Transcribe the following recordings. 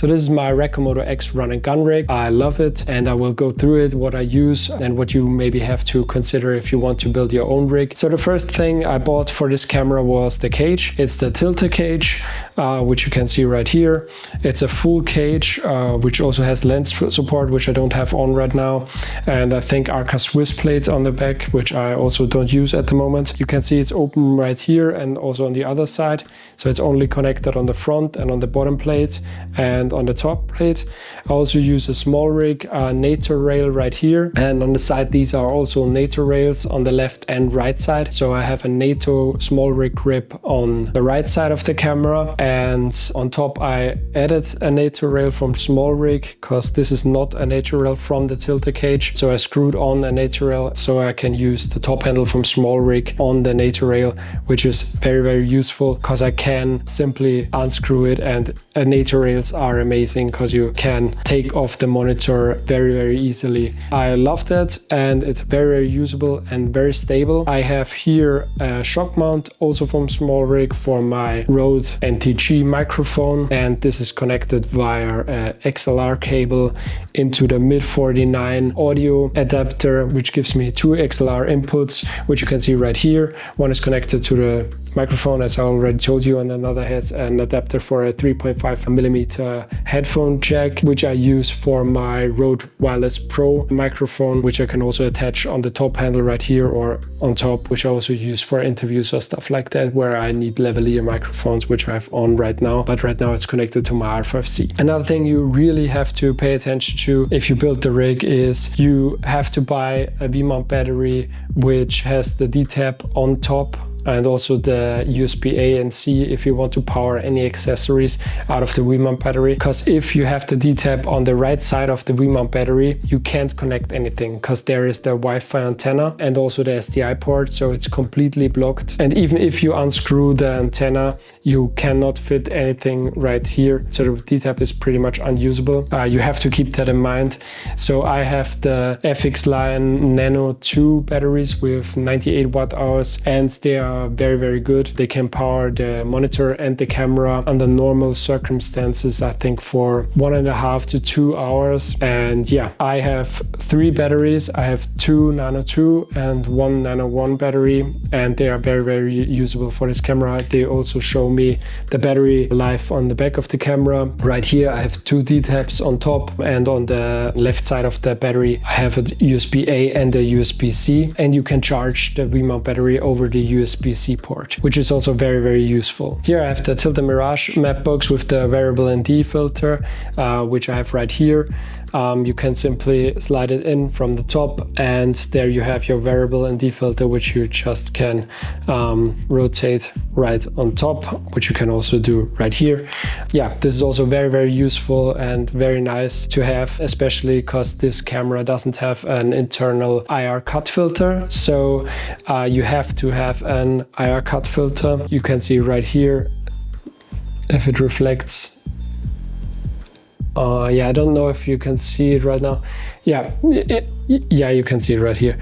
So this is my RED Komodo-X run and gun rig. I love it, and I will go through it, what I use and what you maybe have to consider if you want to build your own rig. So the first thing I bought for this camera was the cage. It's the tilter cage, which you can see right here. It's a full cage, which also has lens support, which I don't have on right now. And I think Arca Swiss plates on the back, which I also don't use at the moment. You can see it's open right here and also on the other side. So it's only connected on the front and on the bottom plate and on the top plate. I also use a small rig NATO rail right here, and on the side these are also NATO rails on the left and right side. So I have a NATO small rig grip on the right side of the camera, and on top I added a NATO rail from small rig because this is not a NATO rail from the tilter cage. So I screwed on a NATO rail so I can use the top handle from small rig on the NATO rail, which is very useful because I can simply unscrew it, and NATO rails are amazing because you can take off the monitor very easily. I love that, and it's very usable and very stable. I have here a shock mount also from small rig for my Rode NTG microphone, and this is connected via a XLR cable into the mid 49 audio adapter, which gives me two XLR inputs, which you can see right here. One is connected to the microphone, as I already told you, and another has an adapter for a 3.5mm headphone jack, which I use for my Rode Wireless Pro microphone, which I can also attach on the top handle right here or on top, which I also use for interviews or stuff like that, where I need lavalier microphones, which I have on right now, but right now it's connected to my R5C. Another thing you really have to pay attention to if you build the rig is you have to buy a V-mount battery, which has the D-tap on top, and also the USB A and C if you want to power any accessories out of the V-mount battery. Because if you have the D-tap on the right side of the V-mount battery, you can't connect anything because there is the Wi-Fi antenna and also the SDI port, so it's completely blocked. And even if you unscrew the antenna, you cannot fit anything right here, so the D-tap is pretty much unusable. You have to keep that in mind. So I have the FX Line Nano 2 batteries with 98 watt hours, and they are very good. They can power the monitor and the camera under normal circumstances, I think for 1.5 to 2 hours. And yeah, I have 3 batteries. I have 2 Nano 2 and 1 Nano 1 battery, and they are very usable for this camera. They also show me the battery life on the back of the camera. Right here I have 2 D-taps on top, and on the left side of the battery I have a USB A and a USB C, and you can charge the V-mount battery over the USB-C port, which is also very useful. Here I have the Tilta Mirage map box with the variable ND filter, which I have right here. You can simply slide it in from the top, and there you have your variable ND filter, which you just can rotate right on top, which you can also do right here. Yeah, this is also very useful and very nice to have, especially because this camera doesn't have an internal IR cut filter. So you have to have an IR cut filter. You can see right here if it reflects. Yeah, I don't know if you can see it right now. Yeah, you can see it right here.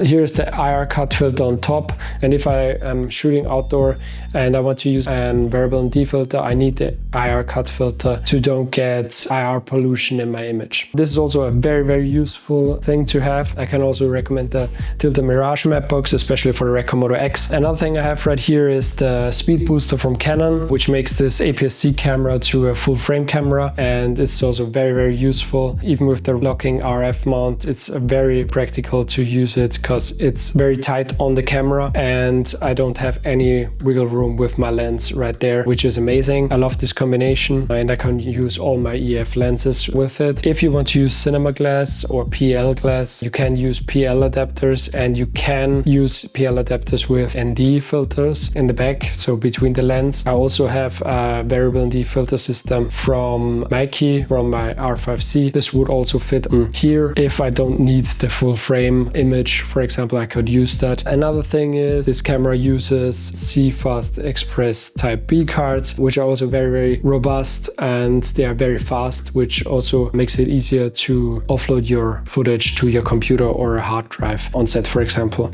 Here's the IR cut filter on top, and if I am shooting outdoor and I want to use a variable ND filter, I need the IR cut filter to don't get IR pollution in my image. This is also a very useful thing to have. I can also recommend the Tilta Mirage map box, especially for the RED Komodo-X. Another thing I have right here is the speed booster from Canon, which makes this APS-C camera to a full frame camera, and it's also very useful. Even with the locking RF mount, it's very practical to use it because it's very tight on the camera, and I don't have any wiggle room with my lens right there, which is amazing. I love this combination, and I can use all my EF lenses with it. If you want to use cinema glass or PL glass, you can use PL adapters, and you can use PL adapters with ND filters in the back, so between the lens. I also have a variable ND filter system from Mikey, from my R5C. This would also fit here if I don't don't need the full frame image, for example, I could use that. Another thing is this camera uses CFast Express Type B cards, which are also very, very robust, and they are very fast, which also makes it easier to offload your footage to your computer or a hard drive on set, for example.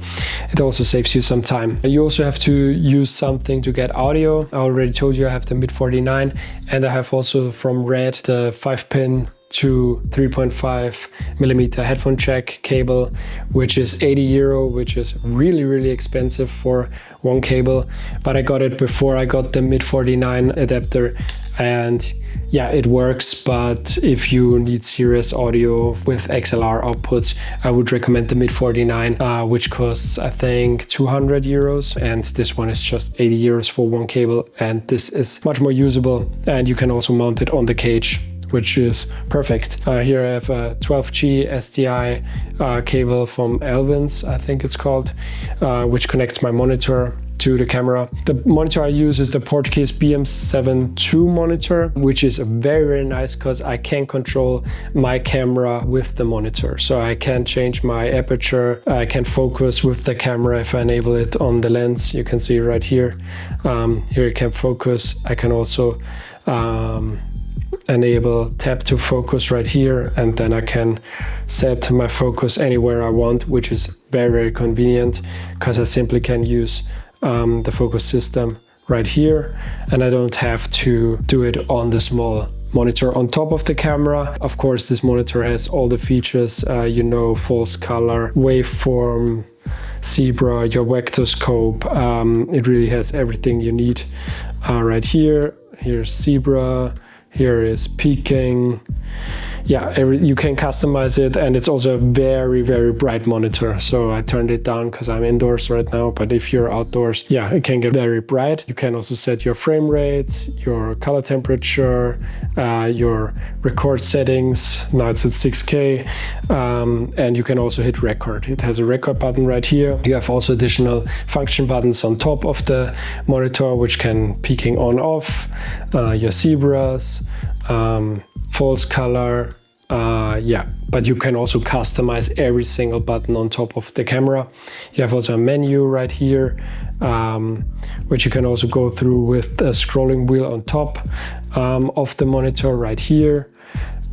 It also saves you some time. You also have to use something to get audio. I already told you I have the Mid-49, and I have also from RED the 5-pin to 3.5mm headphone jack cable, which is €80, which is really, really expensive for one cable. But I got it before I got the Mid-49 adapter, and yeah, it works. But if you need serious audio with XLR outputs, I would recommend the Mid-49, which costs I think €200, and this one is just €80 for one cable, and this is much more usable, and you can also mount it on the cage, which is perfect. Here I have a 12G SDI cable from Elvin's, I think it's called, which connects my monitor to the camera. The monitor I use is the Portuguese BM7 II monitor, which is very, very nice because I can control my camera with the monitor. So I can change my aperture, I can focus with the camera if I enable it on the lens. You can see right here. Here it can focus. I can also enable tap to focus right here, and then I can set my focus anywhere I want, which is very, very convenient because I simply can use the focus system right here, and I don't have to do it on the small monitor on top of the camera. Of course, this monitor has all the features, you know, false color, waveform, zebra, your vector scope. It really has everything you need right here. Here's zebra, here is peaking. Yeah, you can customize it, and it's also a very, very bright monitor. So I turned it down because I'm indoors right now, but if you're outdoors, yeah, it can get very bright. You can also set your frame rate, your color temperature, your record settings. Now it's at 6K, and you can also hit record. It has a record button right here. You have also additional function buttons on top of the monitor, which can peaking on off, your zebras, false color, yeah, but you can also customize every single button on top of the camera. You have also a menu right here, which you can also go through with a scrolling wheel on top of the monitor right here.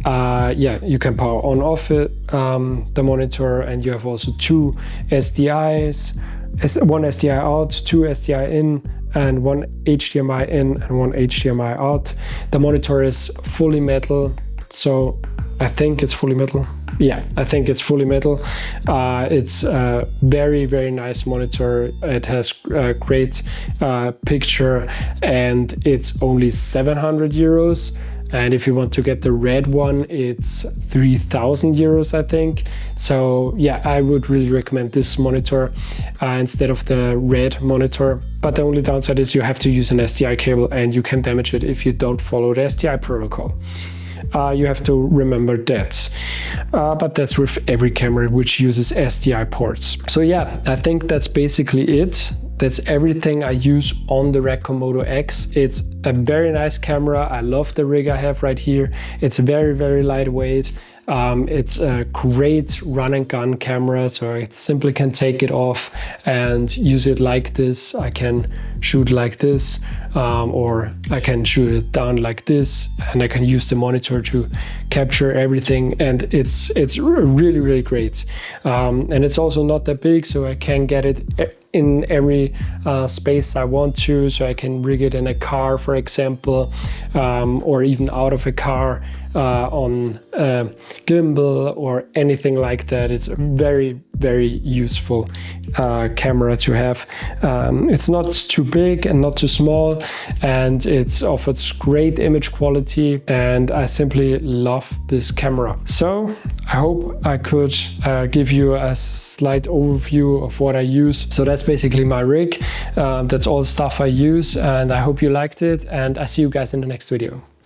Yeah, you can power on off it, the monitor, and you have also two SDIs, one SDI out, two SDI in, and one HDMI in and one HDMI out. The monitor is fully metal, so I think it's fully metal. Yeah, I think it's fully metal. It's a very, very nice monitor. It has a great picture, and it's only €700. And if you want to get the RED one, it's €3,000, I think. So yeah, I would really recommend this monitor instead of the RED monitor. But the only downside is you have to use an SDI cable, and you can damage it if you don't follow the SDI protocol. You have to remember that. But that's with every camera which uses SDI ports. So yeah, I think that's basically it. That's everything I use on the RED Komodo-X. It's a very nice camera. I love the rig I have right here. It's very, very lightweight. It's a great run and gun camera, so I simply can take it off and use it like this. I can shoot like this, or I can shoot it down like this, and I can use the monitor to capture everything, and it's really, really great. And it's also not that big, so I can get it in every space I want to. So I can rig it in a car, for example, or even out of a car on a gimbal or anything like that. It's a very, very useful camera to have. It's not too big and not too small, and it offers great image quality, and I simply love this camera. So I hope I could give you a slight overview of what I use. So that's basically my rig. That's all the stuff I use, and I hope you liked it, and I see you guys in the next video.